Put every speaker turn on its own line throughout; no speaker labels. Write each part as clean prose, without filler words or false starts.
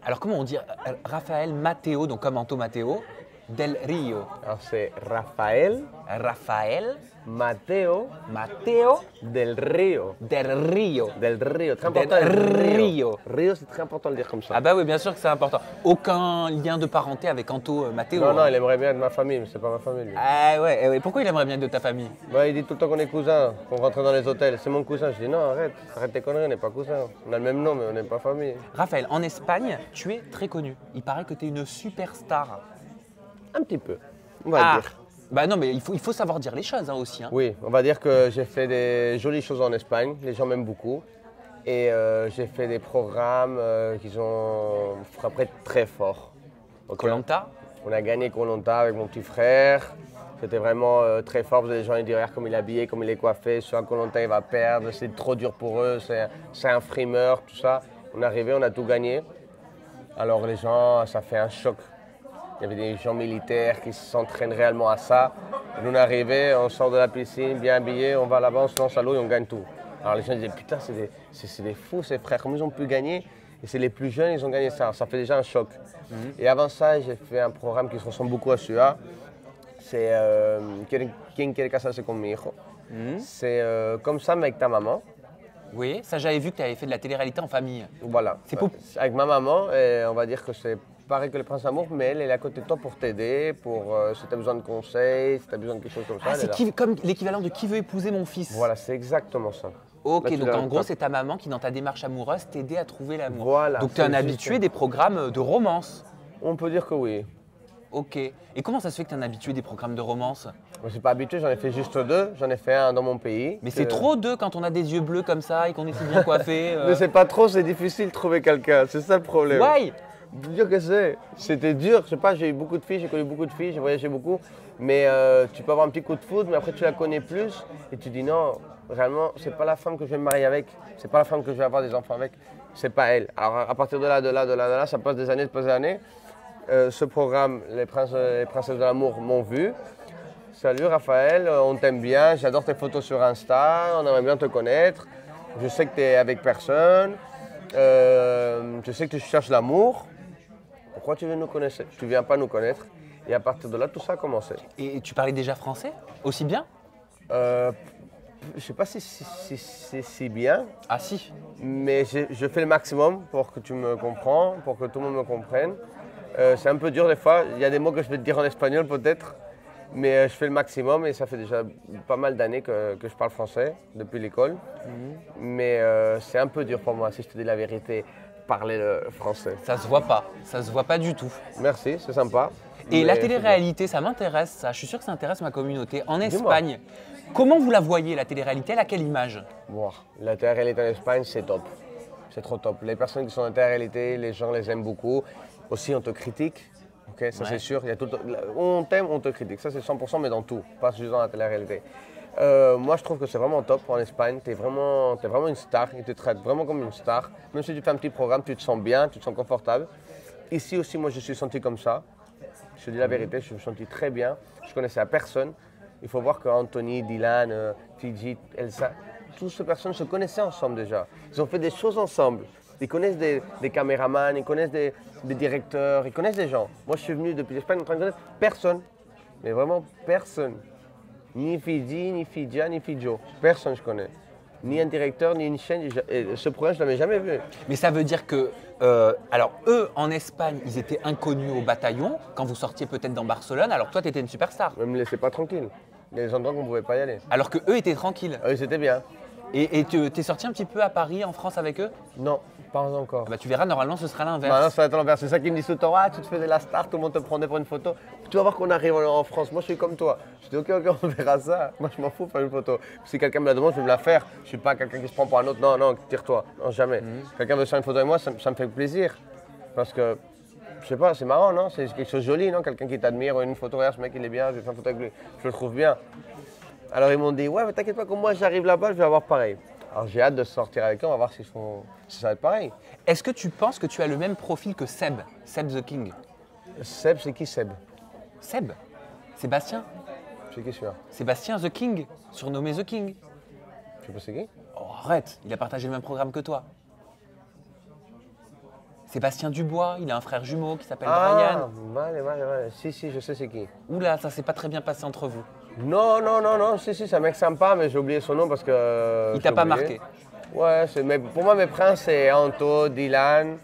Alors comment on dit Rafael Mateo, donc comme Anto Matteo, Del Rio.
Alors c'est Rafael
Rafael
Mateo
Mateo
del Rio.
Del Rio.
Del Rio, très
Del
important.
Rio.
Rio, c'est très important de le dire comme ça.
Ah bah oui, bien sûr que c'est important. Aucun lien de parenté avec Anto Matteo.
Non, non,
hein.
il aimerait bien être ma famille, mais c'est pas ma famille. Lui.
Ah ouais, et pourquoi il aimerait bien être de ta famille?
Bah, il dit tout le temps qu'on est cousins, qu'on rentre dans les hôtels. C'est mon cousin. Je dis non, arrête tes conneries, on n'est pas cousins. On a le même nom, mais on n'est pas famille.
Raphaël, en Espagne, tu es très connu. Il paraît que tu es une superstar.
Un petit peu, on va dire.
Bah non, mais il faut savoir dire les choses hein, aussi. Hein.
Oui, on va dire que j'ai fait des jolies choses en Espagne. Les gens m'aiment beaucoup. Et j'ai fait des programmes qui ont frappé très fort.
Koh-Lanta.
On a gagné Koh-Lanta avec mon petit frère. C'était vraiment très fort. Les gens ils disent regarde comme il est habillé, comme il est coiffé. Sur Koh-Lanta, il va perdre. C'est trop dur pour eux. C'est un frimeur, tout ça. On est arrivé, on a tout gagné. Alors les gens, ça fait un choc. Il y avait des gens militaires qui s'entraînent réellement à ça. Et nous, on est arrivé, on sort de la piscine, bien habillé, on va là-bas, on se lance à l'eau et on gagne tout. Alors les gens disaient putain, c'est des fous ces frères, comment ils ont pu gagner? Et c'est les plus jeunes, ils ont gagné ça. Ça fait déjà un choc. Et avant ça, j'ai fait un programme qui se ressemble beaucoup à celui-là. C'est Quien quiere casarse con mi hijo. C'est comme ça, mais avec ta maman.
Oui, ça j'avais vu que tu avais fait de la télé-réalité en famille.
Voilà.
C'est
avec ma maman, et on va dire que c'est pareil que le Prince Amour, mais elle est à côté de toi pour t'aider, pour si tu as besoin de conseils, si tu as besoin de quelque chose comme ça.
Ah,
elle est
c'est
là.
comme l'équivalent de Qui veut épouser mon fils.
Voilà, c'est exactement ça.
Ok,
Là, tu
donc
l'as
en
au
gros,
top.
c'est ta maman qui, dans ta démarche amoureuse, t'aidait à trouver l'amour.
Voilà,
Donc tu es un
c'est
habitué
juste.
des programmes de romance.
On peut dire que oui.
Ok. Et comment ça se fait que tu es un habitué des programmes de romance?
Moi, je suis pas habitué, j'en ai fait juste 2. J'en ai fait un dans mon pays.
Mais c'est trop deux quand on a des yeux bleus comme ça et qu'on est si bien coiffé.
Mais c'est pas trop, c'est difficile de trouver quelqu'un. C'est ça le problème.
Why?
Dur que c'est. C'était dur. Je sais pas, j'ai eu beaucoup de filles, j'ai connu beaucoup de filles, j'ai voyagé beaucoup. Mais tu peux avoir un petit coup de foudre, mais après tu la connais plus et tu dis non, réellement, c'est pas la femme que je vais me marier avec. C'est pas la femme que je vais avoir des enfants avec. C'est pas elle. Alors à partir de là, ça passe des années. Ce programme, les princesses de l'amour m'ont vu. Salut Raphaël, on t'aime bien, j'adore tes photos sur Insta, on aimerait bien te connaître. Je sais que tu es avec personne, je sais que tu cherches l'amour. Pourquoi tu veux nous connaître? Tu ne viens pas nous connaître. Et à partir de là, tout ça a commencé.
Et tu parlais déjà français? Aussi bien?
Je ne sais pas si c'est si bien,
Ah si.
mais je fais le maximum pour que tu me comprends, pour que tout le monde me comprenne. C'est un peu dur des fois, il y a des mots que je vais te dire en espagnol peut-être, mais je fais le maximum et ça fait déjà pas mal d'années que je parle français depuis l'école. Mais c'est un peu dur pour moi, si je te dis la vérité, parler le français.
Ça se voit pas du tout.
Merci, c'est sympa.
Et
mais
la
c'est
télé-réalité, ça m'intéresse, ça. Je suis sûr que ça intéresse ma communauté. En
Dis-moi.
Espagne, comment vous la voyez, la télé-réalité? Elle a quelle image?
Bon, la télé-réalité en Espagne, c'est top. C'est trop top. Les personnes qui sont en télé-réalité, les gens les aiment beaucoup. Aussi, on te critique. Ok, ça
Ouais.
c'est sûr. Il y a tout, on t'aime, on te critique. Ça c'est 100%, mais dans tout, pas juste dans la télé-réalité. Moi, je trouve que c'est vraiment top en Espagne. Tu es vraiment une star. Ils te traitent vraiment comme une star. Même si tu fais un petit programme, tu te sens bien, tu te sens confortable. Ici aussi, moi, je suis senti comme ça. Je te dis la vérité, je me suis senti très bien. Je connaissais à personne. Il faut voir qu'Anthony, Dylan, Fiji, Elsa, toutes ces personnes se connaissaient ensemble déjà. Ils ont fait des choses ensemble. Ils connaissent des caméramans, ils connaissent des directeurs, ils connaissent des gens. Moi, je suis venu depuis l'Espagne en train de connaître personne. Mais vraiment personne. Ni Fiji, ni Fidja, ni Fidjo. Personne je connais. Ni un directeur, ni une chaîne. Et ce programme, je ne l'avais jamais vu.
Mais ça veut dire que, alors eux, en Espagne, ils étaient inconnus au bataillon, quand vous sortiez peut-être dans Barcelone, alors que toi, tu étais une superstar.
Ne me laissez pas tranquille. Il y a des endroits qu'on ne pouvait pas y aller.
Alors que eux étaient tranquilles.
Eux, c'était bien.
Et tu es sorti un petit peu à Paris, en France, avec eux?
Non, pas encore.
Ah bah, tu verras, normalement, ce sera l'inverse.
Non, ça va être l'envers. C'est ça qui me dit tout le temps. Ah, tu te faisais la star, tout le monde te prenait pour une photo. Tu vas voir qu'on arrive en France. Moi, je suis comme toi. Je dis, ok, on verra ça. Moi, je m'en fous de faire une photo. Si quelqu'un me la demande, je vais me la faire. Je ne suis pas quelqu'un qui se prend pour un autre. Non, non, tire-toi. Non, jamais. Quelqu'un veut faire une photo avec moi, ça me fait plaisir. Parce que, je sais pas, c'est marrant, non? C'est quelque chose de joli, non? Quelqu'un qui t'admire, une photo, regarde, ce mec, il est bien, je vais faire une photo avec lui. Je le trouve bien. Alors, ils m'ont dit, ouais, mais t'inquiète pas, comme moi, j'arrive là-bas, je vais avoir pareil. Alors, j'ai hâte de sortir avec eux, on va voir si ça va être pareil.
Est-ce que tu penses que tu as le même profil que Seb the King?
Seb, c'est qui Seb?
Seb? Sébastien?
C'est qui celui-là?
Sébastien the King, surnommé The King.
Je sais pas c'est qui?
Oh, arrête, il a partagé le même programme que toi. Sébastien Dubois, il a un frère jumeau qui s'appelle
Ah,
Brian.
vale. Si, je sais c'est qui.
Oula, ça s'est pas très bien passé entre vous.
Non. Si, c'est un mec sympa, mais j'ai oublié son nom parce que.
Il
je
t'a
l'ai
pas
oublié.
marqué.
Ouais, mais pour moi, mes princes, c'est Anto, Dylan.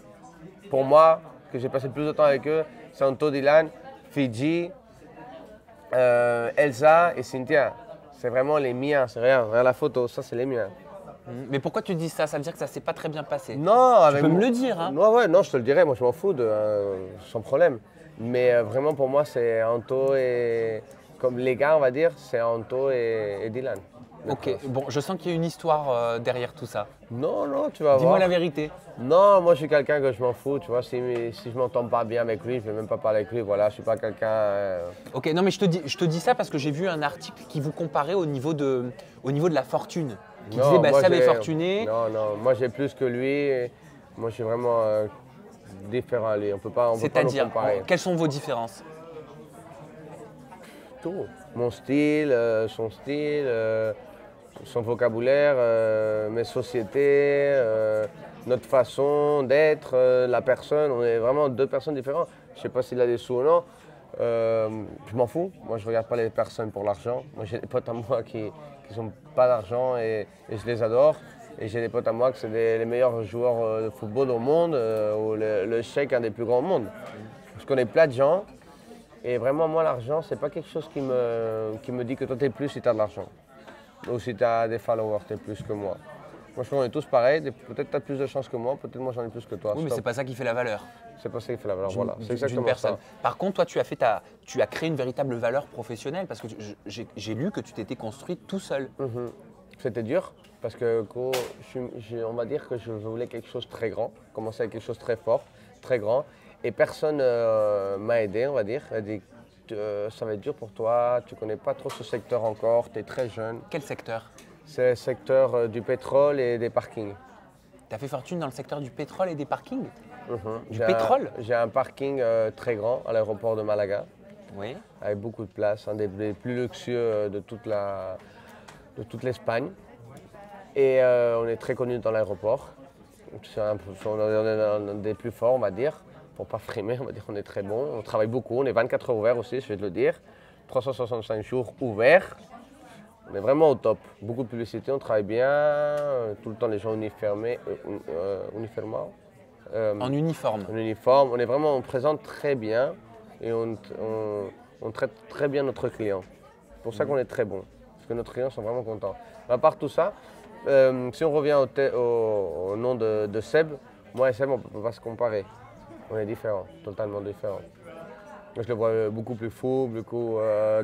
Pour moi, que j'ai passé plus de temps avec eux, c'est Anto, Dylan, Fiji, Elsa et Cynthia. C'est vraiment les miens, c'est rien. Regarde la photo, ça, c'est les miens.
Mais pourquoi tu dis ça? Ça veut dire que ça s'est pas très bien passé.
Non,
Tu
avec
peux me
moi-
le dire, hein.
Non, je te le dirai, moi je m'en fous, sans problème. Mais vraiment pour moi c'est Anto et. Comme les gars, on va dire, c'est Anto et Dylan.
Ok, bon, je sens qu'il y a une histoire derrière tout ça.
Non, tu vas
Dis-moi
voir.
la vérité.
Non, moi je suis quelqu'un que je m'en fous, tu vois. Si je m'entends pas bien avec lui, je vais même pas parler avec lui, voilà, je suis pas quelqu'un.
Ok, non mais je te dis ça parce que j'ai vu un article qui vous comparait au niveau de la fortune. Qui disait, bah,
moi,
Seb est
j'ai-
fortuné.
Non, moi j'ai plus que lui. Et moi je suis vraiment différent à lui. On peut pas nous
C'est-à-dire,
comparer.
quelles sont vos différences?
Tout. Mon style, son style, son vocabulaire, mes sociétés, notre façon d'être, la personne. On est vraiment deux personnes différentes. Je ne sais pas s'il a des sous ou non. Je m'en fous. Moi, je ne regarde pas les personnes pour l'argent. Moi, j'ai des potes à moi qui n'ont pas d'argent et je les adore. Et j'ai des potes à moi qui sont les meilleurs joueurs de football au monde, ou le cheik, un des plus grands au monde. Je connais plein de gens. Et vraiment, moi, l'argent, c'est pas quelque chose qui me dit que toi, tu es plus si tu as de l'argent. Ou si tu as des followers, tu es plus que moi. Moi, je trouve qu'on est tous pareils. Peut-être tu as plus de chance que moi, peut-être moi, j'en ai plus que toi.
Oui, mais
Stop.
c'est pas ça qui fait la valeur
C'est pas ça qui fait la valeur. Voilà, c'est
d'une
exactement
personne.
ça.
Par contre, toi, tu as créé une véritable valeur professionnelle parce que j'ai lu que tu t'étais construit tout seul.
C'était dur parce que on va dire que je voulais quelque chose de très grand, commencer avec quelque chose de très fort, très grand. Et personne m'a aidé, on va dire. Elle a dit ça va être dur pour toi, tu connais pas trop ce secteur encore, tu es très jeune.
Quel secteur?
C'est le secteur du pétrole et des parkings.
Tu as fait fortune dans le secteur du pétrole et des parkings? Du
J'ai
pétrole?
J'ai un parking très grand à l'aéroport de Malaga,
Oui.
avec beaucoup de place, un des plus luxueux de toute l'Espagne. Et on est très connu dans l'aéroport. On est un des plus forts, on va dire. Pour pas frimer, on va dire qu'on est très bon. On travaille beaucoup, on est 24 heures ouverts aussi, je vais te le dire. 365 jours ouverts. On est vraiment au top. Beaucoup de publicité, on travaille bien. Tout le temps, les gens uniformés.
En uniforme.
En uniforme. On présente très bien et on traite très bien notre client. C'est pour ça qu'on est très bon. Parce que nos clients sont vraiment contents. À part tout ça, si on revient au nom de Seb, moi et Seb, on ne peut pas se comparer. On est différents, totalement différents. Moi, je le vois beaucoup plus fou, beaucoup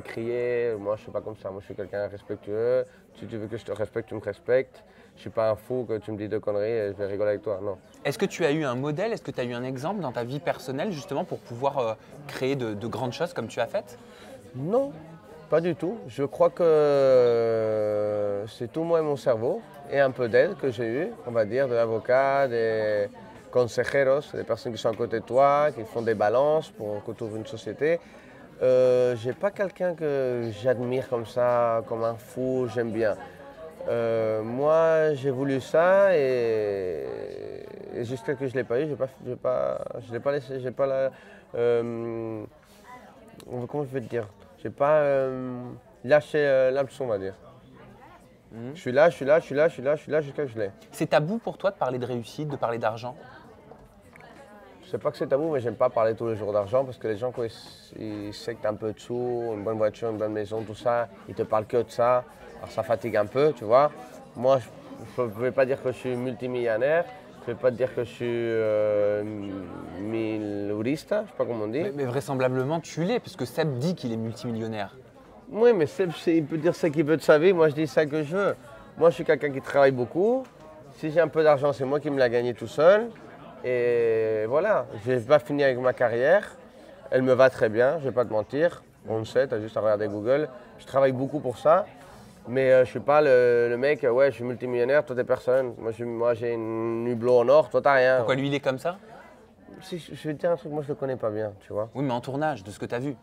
crier. Moi, je ne suis pas comme ça. Moi, je suis quelqu'un de respectueux. Si tu veux que je te respecte, tu me respectes. Je ne suis pas un fou que tu me dis de conneries et je vais rigoler avec toi. Non.
Est-ce que tu as eu un modèle, est-ce que tu as eu un exemple dans ta vie personnelle justement pour pouvoir créer de grandes choses comme tu as fait?
Non, pas du tout. Je crois que c'est tout moi et mon cerveau et un peu d'aide que j'ai eu, on va dire, de l'avocat, des consejeros, des personnes qui sont à côté de toi, qui font des balances pour que tu ouvres une société. J'ai pas quelqu'un que j'admire comme ça, comme un fou, j'aime bien. Moi, j'ai voulu ça et jusqu'à que je ne l'ai pas eu, je l'ai pas laissé, j'ai pas la, comment je vais te dire, j'ai pas lâché l'hameçon, on va dire. Je suis là jusqu'à que je l'ai.
C'est tabou pour toi de parler de réussite, de parler d'argent?
Je sais pas que c'est tabou, mais j'aime pas parler tous les jours d'argent parce que les gens, quand ils savent que tu as un peu de sous, une bonne voiture, une bonne maison, tout ça, ils te parlent que de ça. Alors ça fatigue un peu, tu vois. Moi, je ne vais pas dire que je suis multimillionnaire, je ne vais pas te dire que je suis milourista, je sais pas comment on dit.
Mais vraisemblablement tu l'es, puisque Seb dit qu'il est multimillionnaire.
Oui, mais Seb, il peut dire ce qu'il veut de sa vie, moi je dis ça que je veux. Moi, je suis quelqu'un qui travaille beaucoup. Si j'ai un peu d'argent, c'est moi qui me l'ai gagné tout seul. Et voilà, je n'ai pas fini avec ma carrière. Elle me va très bien, je ne vais pas te mentir. On le sait, tu as juste à regarder Google. Je travaille beaucoup pour ça. Mais je ne suis pas le mec, ouais, je suis multimillionnaire, toi t'es personne. Moi j'ai une hublot en or, toi t'as rien.
Pourquoi lui il est comme ça?
Si, je vais te dire un truc, moi je le connais pas bien, tu vois.
Oui, mais en tournage, de ce que tu as vu.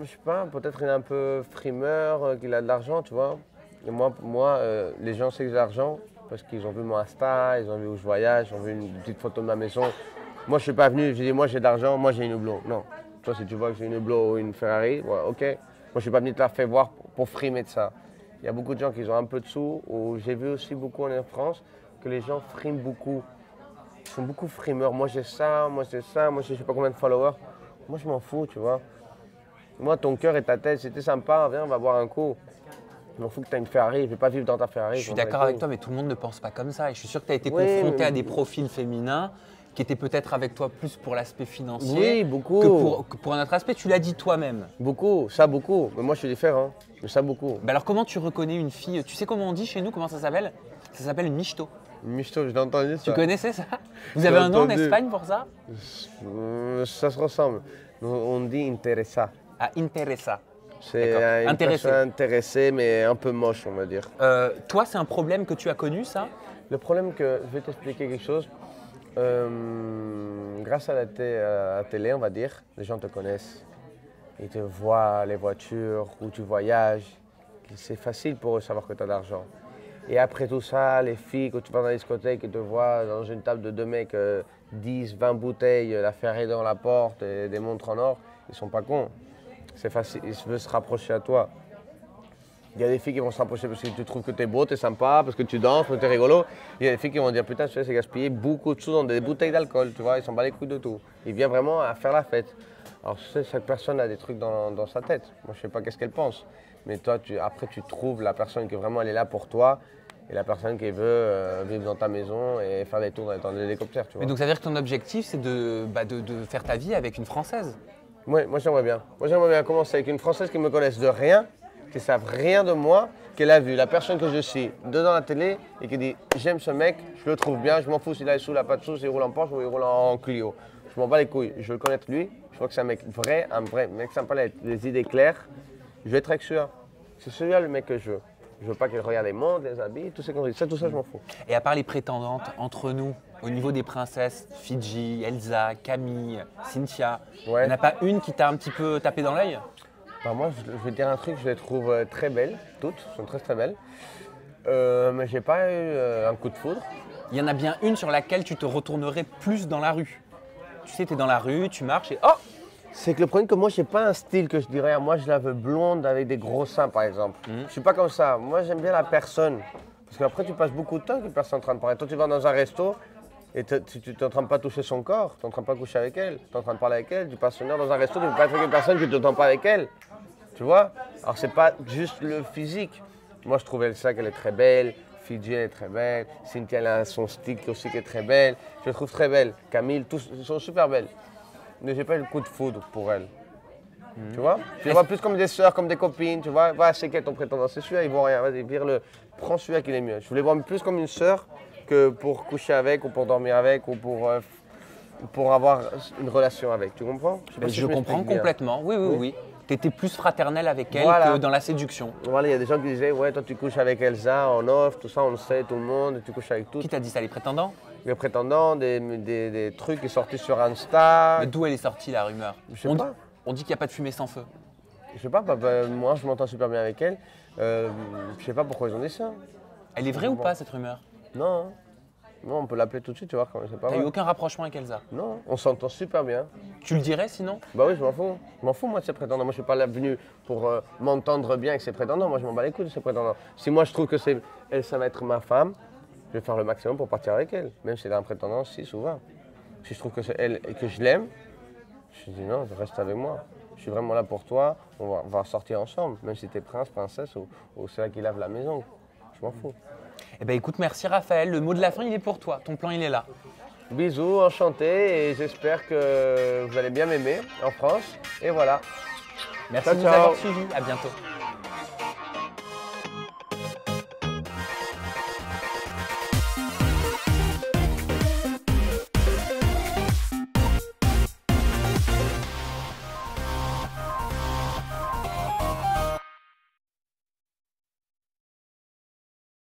Je sais pas, peut-être il est un peu frimeur, qu'il a de l'argent, tu vois. Et moi les gens savent que j'ai de l'argent, parce qu'ils ont vu mon Insta, ils ont vu où je voyage, ils ont vu une petite photo de ma maison. Moi, je ne suis pas venu, je dis, moi j'ai de l'argent, moi j'ai une Hublot. Non. Toi, si tu vois que j'ai une Hublot ou une Ferrari, ouais, ok. Moi, je ne suis pas venu te la faire voir pour frimer de ça. Il y a beaucoup de gens qui ont un peu de sous, ou j'ai vu aussi beaucoup en France que les gens friment beaucoup. Ils sont beaucoup frimeurs. Moi j'ai ça, moi j'ai ça, moi je ne sais pas combien de followers. Moi je m'en fous, tu vois. Moi, ton cœur et ta tête, c'était sympa, viens, on va boire un coup. Il m'en fout que tu aies une Ferrari, je ne vais pas vivre dans ta Ferrari.
Je suis d'accord avec toi, mais tout le monde ne pense pas comme ça. Et je suis sûr que tu as été
Oui,
confronté
mais-
à des profils féminins qui étaient peut-être avec toi plus pour l'aspect financier
Oui, beaucoup.
que pour un autre aspect. Tu l'as dit toi-même.
Beaucoup, ça beaucoup. Mais moi je suis différent. Mais ça beaucoup.
Bah alors comment tu reconnais une fille? Tu sais comment on dit chez nous? Comment ça s'appelle? Ça s'appelle une michto.
Michto, je l'ai entendu ça.
Tu connaissais ça? Vous avez un nom en
entendu.
Espagne pour ça?
Ça se ressemble. On dit interessa.
Ah, interesa.
C'est
D'accord.
une
Intéressé.
personne intéressée, mais un peu moche, on va dire.
Toi, c'est un problème que tu as connu, ça?
Le problème que je vais t'expliquer quelque chose. Grâce à la télé, on va dire, les gens te connaissent. Ils te voient les voitures, où tu voyages. C'est facile pour eux de savoir que tu as de l'argent. Et après tout ça, les filles, quand tu vas dans la discothèque, ils te voient dans une table de deux mecs, 10, 20 bouteilles, la Ferrari dans la porte et des montres en or, ils sont pas cons. C'est facile, ils veulent se rapprocher à toi. Il y a des filles qui vont se rapprocher parce que tu trouves que tu es beau, tu es sympa, parce que tu danses, parce que tu es rigolo. Il y a des filles qui vont dire putain, tu sais, c'est gaspiller beaucoup de sous dans des bouteilles d'alcool, tu vois, ils s'en battent les couilles de tout. Ils viennent vraiment à faire la fête. Alors tu sais, chaque personne a des trucs dans sa tête. Moi, je sais pas qu'est-ce qu'elle pense. Mais toi, après, tu trouves la personne qui vraiment elle est là pour toi et la personne qui veut vivre dans ta maison et faire des tours dans l'hélicoptère, tu vois.
Mais donc ça veut dire que ton objectif, c'est de faire ta vie avec une Française?
Ouais, moi j'aimerais bien. Moi j'aimerais bien commencer avec une Française qui me connaisse de rien, qui ne savent rien de moi, qu'elle a vu la personne que je suis devant la télé et qui dit j'aime ce mec, je le trouve bien, je m'en fous s'il a les sous, il n'a pas de sous, s'il roule en Porsche ou il roule en Clio. Je m'en bats les couilles, je veux le connaître lui, je vois que c'est un vrai mec sympa, les idées claires, je vais être avec celui-là. C'est celui-là le mec que je veux. Je veux pas qu'elle regarde les montres, les habits, tout ça je m'en fous.
Et à part les prétendantes, entre nous, au niveau des princesses, Fidji, Elsa, Camille, Cynthia, il
Ouais.
n'y en a pas une qui t'a un petit peu tapé dans l'œil?
Bah, moi, je vais te dire un truc, je les trouve très belles, toutes, elles sont très très belles. Mais j'ai pas eu un coup de foudre.
Il y en a bien une sur laquelle tu te retournerais plus dans la rue. Tu sais, tu es dans la rue, tu marches et oh!
C'est que le problème que moi, j'ai pas un style que je dirais, moi je la veux blonde avec des gros seins par exemple. Je suis pas comme ça. Moi, j'aime bien la personne. Parce qu'après, tu passes beaucoup de temps avec une personne en train de parler. Toi, tu vas dans un resto et tu n'es en train de pas toucher son corps, tu n'es en train de pas coucher avec elle, tu es en train de parler avec elle, tu passes une heure dans un resto, tu ne peux pas être avec une personne que tu n'entends pas avec elle. Tu vois? Alors, c'est pas juste le physique. Moi, je trouve Elsa qu'elle est très belle. Fidji, elle est très belle. Cynthia, elle a son style aussi qui est très belle. Je la trouve très belle. Camille, tous elles sont super belles. Mais j'ai pas eu le coup de foudre pour elle. Tu vois? Je les vois plus comme des sœurs, comme des copines. Tu vois? Va, c'est quel ton prétendant? C'est celui-là, ils vont rien. Vas-y, vire-le. Prends celui-là qui est mieux. Je les vois plus comme une sœur que pour coucher avec ou pour dormir avec ou pour avoir une relation avec. Tu comprends? sais pas si
Je
m'explique
comprends
bien.
complètement. Oui, oui, oui. Tu étais plus fraternel avec elle
Voilà.
que dans la séduction.
Voilà, il y a des gens qui disaient, ouais, toi tu couches avec Elsa en off, tout ça, on le sait, tout le monde, tu couches avec tout.
Qui t'a dit ça, les prétendants?
Les prétendants, des trucs qui sont sortis sur Insta.
Mais d'où elle est sortie la rumeur?
Je sais
on,
pas.
on dit qu'il n'y a pas de fumée sans feu.
Je sais pas, moi je m'entends super bien avec elle. Je sais pas pourquoi ils ont dit ça.
Elle est vraie ou pas cette rumeur?
Non, hein. Non, on peut l'appeler tout de suite, tu vois, c'est pas
T'as eu
vrai.
aucun rapprochement avec Elsa?
Non, on s'entend super bien.
Tu le dirais sinon?
Bah oui, je m'en fous. Je m'en fous, moi, de ces prétendants. Moi, je suis pas là venu pour m'entendre bien avec ces prétendants. Moi, je m'en bats les couilles de ces prétendants. Si moi, je trouve que elle, ça va être ma femme, je vais faire le maximum pour partir avec elle. Même si elle a un prétendant, 6 ou 20. Si je trouve que c'est elle et que je l'aime, je dis non, reste avec moi. Je suis vraiment là pour toi, on va sortir ensemble. Même si tu es prince, princesse ou c'est là qui lave la maison. Je m'en fous.
Eh ben écoute, merci Raphaël. Le mot de la fin, il est pour toi. Ton plan, il est là.
Bisous, enchanté et j'espère que vous allez bien m'aimer en France. Et voilà.
Merci
Ciao,
de nous
ciao.
avoir suivis. À bientôt.